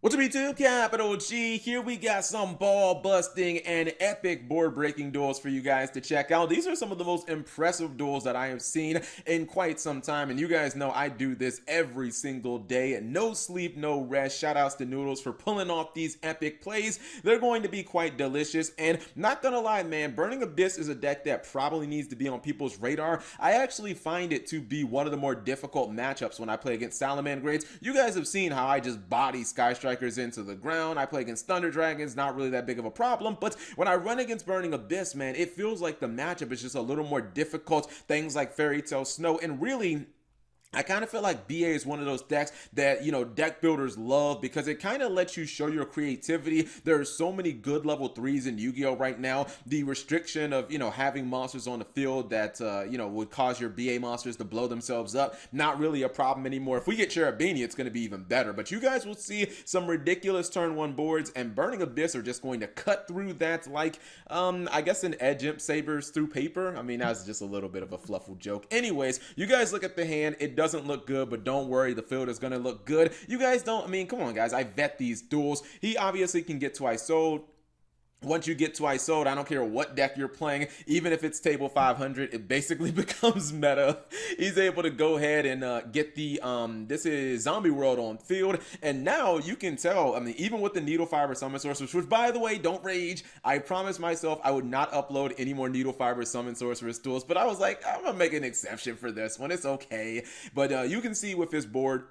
What's up YouTube, Capital G here. We got some ball busting and epic board breaking duels for you guys to check out. These are some of the most impressive duels that I have seen in quite some time, and you guys know I do this every single day. No sleep, no rest. Shout outs to Noodles for pulling off these epic plays. They're going to be quite delicious, and not gonna lie, man, Burning Abyss is a deck that probably needs to be on people's radar. I actually find it to be one of the more difficult matchups when I play against Salamangreats. You guys have seen how I just body Sky Strikers into the ground. I play against Thunder Dragons, not really that big of a problem, but when I run against Burning Abyss, man, it feels like the matchup is just a little more difficult. Things like Fairy Tale Snow, and really, I kind of feel like BA is one of those decks that, deck builders love because it kind of lets you show your creativity. There are so many good level 3s in Yu-Gi-Oh right now. The restriction of, having monsters on the field that, would cause your BA monsters to blow themselves up, not really a problem anymore. If we get Cherubini, it's going to be even better. But you guys will see some ridiculous turn 1 boards, and Burning Abyss are just going to cut through that like, I guess an Edge Imp sabers through paper. I mean, that's just a little bit of a flufful joke. Anyways, you guys look at the hand. It doesn't look good, but don't worry, the field is going to look good. You guys don't, come on guys, I vet these duels. He obviously can get twice sold. Once you get twice sold, I don't care what deck you're playing, even if it's table 500, it basically becomes meta. He's able to go ahead and get the, this is Zombie World on field, and now you can tell, even with the Needle Fiber Summon Sorceress, which by the way, don't rage, I promised myself I would not upload any more Needle Fiber Summon Sorceress duels, but I was like, I'm gonna make an exception for this one, it's okay. But you can see with this board,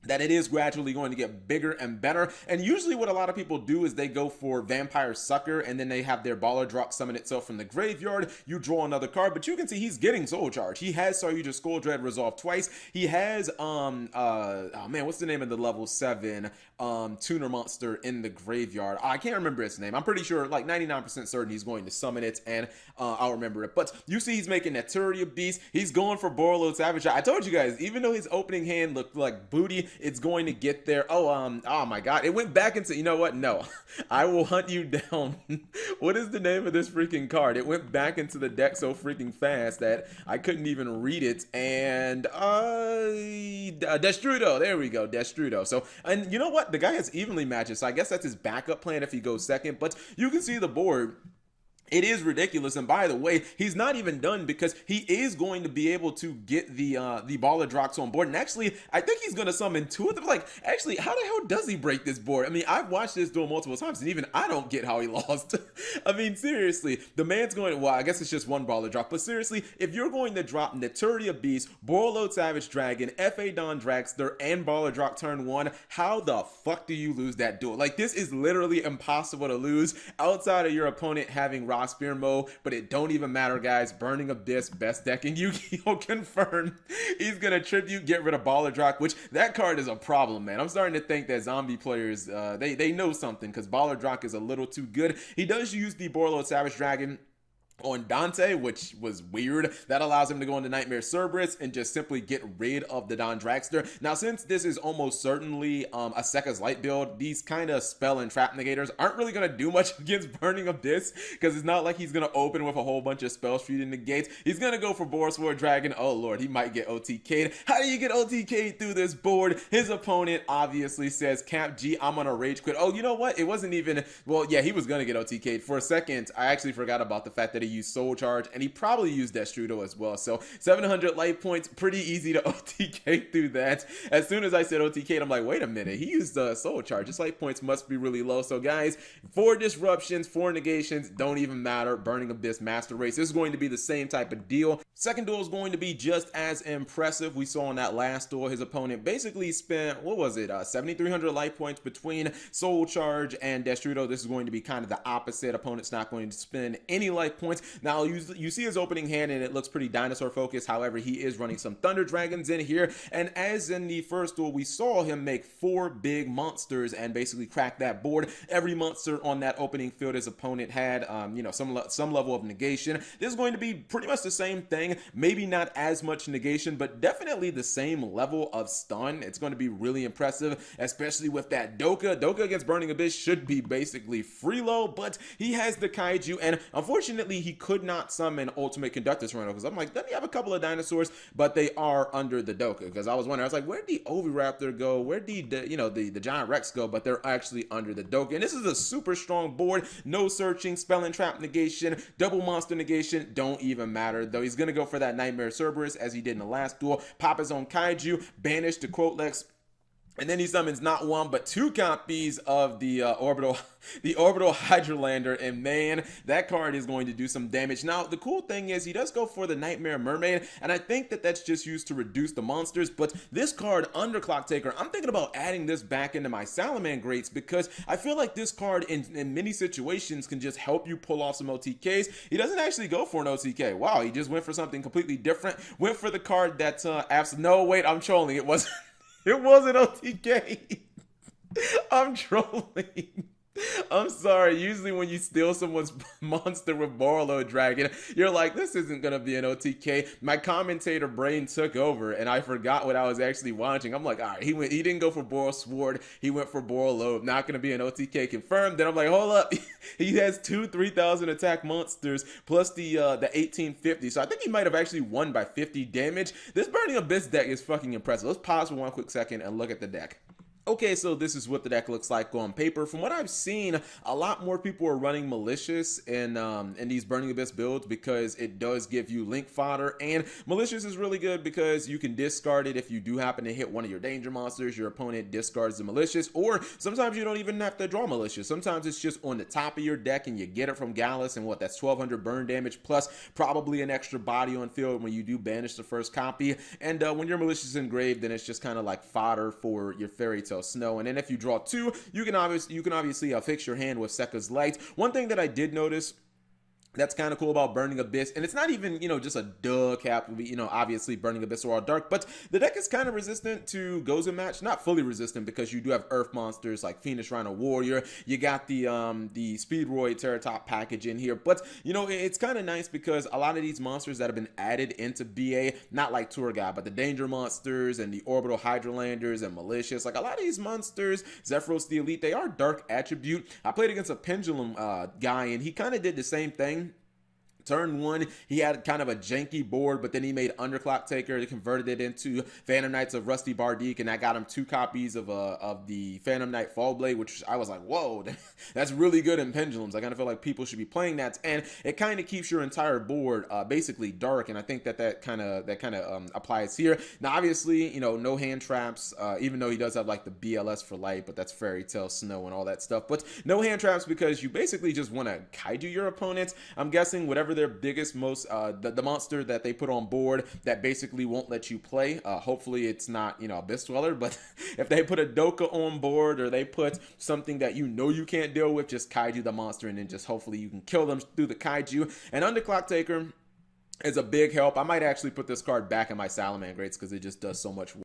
that it is gradually going to get bigger and better. And usually what a lot of people do is they go for Vampire Sucker, and then they have their Baller Drop summon itself from the graveyard. You draw another card, but you can see he's getting Soul Charge. He has Saryuja Skull Dread resolve twice. He has oh man, what's the name of the level 7 tuner monster in the graveyard? I can't remember its name. I'm pretty sure, like 99% certain he's going to summon it, and I'll remember it. But you see he's making Naturia Beast. He's going for Borreload Savage. I told you guys, even though his opening hand looked like booty, it's going to get there. Oh my god, it went back into, you know what, no, I will hunt you down. What is the name of this freaking card? It went back into the deck so freaking fast that I couldn't even read it. And Destrudo, there we go, Destrudo. So, and you know what, the guy has evenly matches, so I guess that's his backup plan if he goes second. But you can see the board, it is ridiculous. And by the way, he's not even done, because he is going to be able to get the Baller Drops on board. And actually, I think he's going to summon 2 of them. Like, actually, how the hell does he break this board? I've watched this duel multiple times, and even I don't get how he lost. Seriously, the man's going, well, I guess it's just 1 Baller Drop. But seriously, if you're going to drop Naturia Beast, Borreload Savage Dragon, FA Don Dragster, and Baller Drop turn 1, how the fuck do you lose that duel? Like, this is literally impossible to lose outside of your opponent having Spear mode, but it don't even matter, guys. Burning Abyss, best deck in Yu-Gi-Oh! Confirmed. He's gonna tribute, get rid of Baller Drop, which that card is a problem, man. I'm starting to think that zombie players, they know something, because Baller Drop is a little too good. He does use the Borreload Savage Dragon on Dante, which was weird. That allows him to go into Nightmare Cerberus and just simply get rid of the Don Dragster. Now, since this is almost certainly a Sekka's Light build, these kind of spell and trap negators aren't really going to do much against Burning Abyss, because it's not like he's going to open with a whole bunch of spell street and negates. He's going to go for Borisword Dragon. Oh lord, he might get OTK'd. How do you get OTK'd through this board? His opponent obviously says, Cap G, I'm gonna rage quit. Oh, you know what? It wasn't even, well, yeah, he was going to get OTK'd. For a second, I actually forgot about the fact that he used Soul Charge, and he probably used Destrudo as well. So 700 life points, pretty easy to OTK through that. As soon as I said OTK, I'm like, wait a minute, he used Soul Charge. His life points must be really low. So guys, 4 disruptions, 4 negations, don't even matter. Burning Abyss Master Race, this is going to be the same type of deal. Second duel is going to be just as impressive. We saw in that last duel, his opponent basically spent, what was it, 7,300 life points between Soul Charge and Destrudo. This is going to be kind of the opposite. Opponent's not going to spend any life points. Now, you see his opening hand, and it looks pretty dinosaur focused. However, he is running some Thunder Dragons in here. And as in the first duel, we saw him make 4 big monsters and basically crack that board. Every monster on that opening field his opponent had, some level of negation. This is going to be pretty much the same thing. Maybe not as much negation, but definitely the same level of stun. It's going to be really impressive, especially with that Doka. Doka against Burning Abyss should be basically free low, but he has the Kaiju, and unfortunately, he could not summon Ultimate Conductus Rhino, because I'm like, doesn't he have a couple of dinosaurs? But they are under the Doka, because I was wondering, I was like, where did the Oviraptor go? Where did the Giant Rex go? But they're actually under the Doka. And this is a super strong board. No searching, spell and trap negation, double monster negation, don't even matter. Though he's going to go for that Nightmare Cerberus, as he did in the last duel. Pop his own Kaiju, banish the Quotlex, and then he summons not one but two copies of the orbital Hydrolander, and man, that card is going to do some damage. Now, the cool thing is he does go for the Nightmare Mermaid, and I think that that's just used to reduce the monsters. But this card, Underclock Taker, I'm thinking about adding this back into my Salamangreats, because I feel like this card in many situations can just help you pull off some OTKs. He doesn't actually go for an OTK. Wow, he just went for something completely different. Went for the card that's no, wait, I'm trolling. It wasn't. It wasn't OTK. I'm trolling. I'm sorry. Usually when you steal someone's monster with Borreload Dragon, you're like, this isn't going to be an OTK. My commentator brain took over, and I forgot what I was actually watching. I'm like, all right, he didn't go for Boral Sword. He went for Borreload. Not going to be an OTK confirmed. Then I'm like, hold up. He has two 3,000 attack monsters plus the 1850. So I think he might have actually won by 50 damage. This Burning Abyss deck is fucking impressive. Let's pause for one quick second and look at the deck. Okay, so this is what the deck looks like on paper. From what I've seen, a lot more people are running Malicious in these Burning Abyss builds, because it does give you link fodder, and Malicious is really good because you can discard it if you do happen to hit one of your danger monsters. Your opponent discards the Malicious, or sometimes you don't even have to draw Malicious. Sometimes it's just on the top of your deck and you get it from Gallus, and what, that's 1200 burn damage plus probably an extra body on field when you do banish the first copy. And when your Malicious is engraved, then it's just kind of like fodder for your Fairy Tale Snow. And then if you draw two, you can obviously fix your hand with Sekka's Light. One thing that I did notice that's kind of cool about Burning Abyss, and it's not even, just a duh cap, obviously Burning Abyss are all dark, but the deck is kind of resistant to Gozen Match. Not fully resistant, because you do have Earth monsters like Phoenix Rhino Warrior. You got the Speedroid Teratop package in here, but it's kind of nice because a lot of these monsters that have been added into BA, not like Tour Guide, but the Danger monsters and the Orbital Hydrolanders and Malicious, like a lot of these monsters, Zephyros the Elite, they are dark attribute. I played against a Pendulum guy, and he kind of did the same thing. Turn one, he had kind of a janky board, but then he made Underclock Taker. He converted it into Phantom Knights of Rusty Bardique, and that got him two copies of the Phantom Knight Fallblade, which I was like, whoa, that's really good in Pendulums. I kind of feel like people should be playing that, and it kind of keeps your entire board basically dark, and I think that kind of applies here. Now, obviously, no hand traps, even though he does have like the BLS for light, but that's Fairy Tale Snow and all that stuff. But no hand traps because you basically just want to kaiju your opponents. I'm guessing whatever their biggest, the monster that they put on board that basically won't let you play. Hopefully it's not, Abyss Dweller, but if they put a Doka on board, or they put something that you can't deal with, just kaiju the monster, and then just hopefully you can kill them through the kaiju. And Underclock Taker is a big help. I might actually put this card back in my Salamangreats because it just does so much work.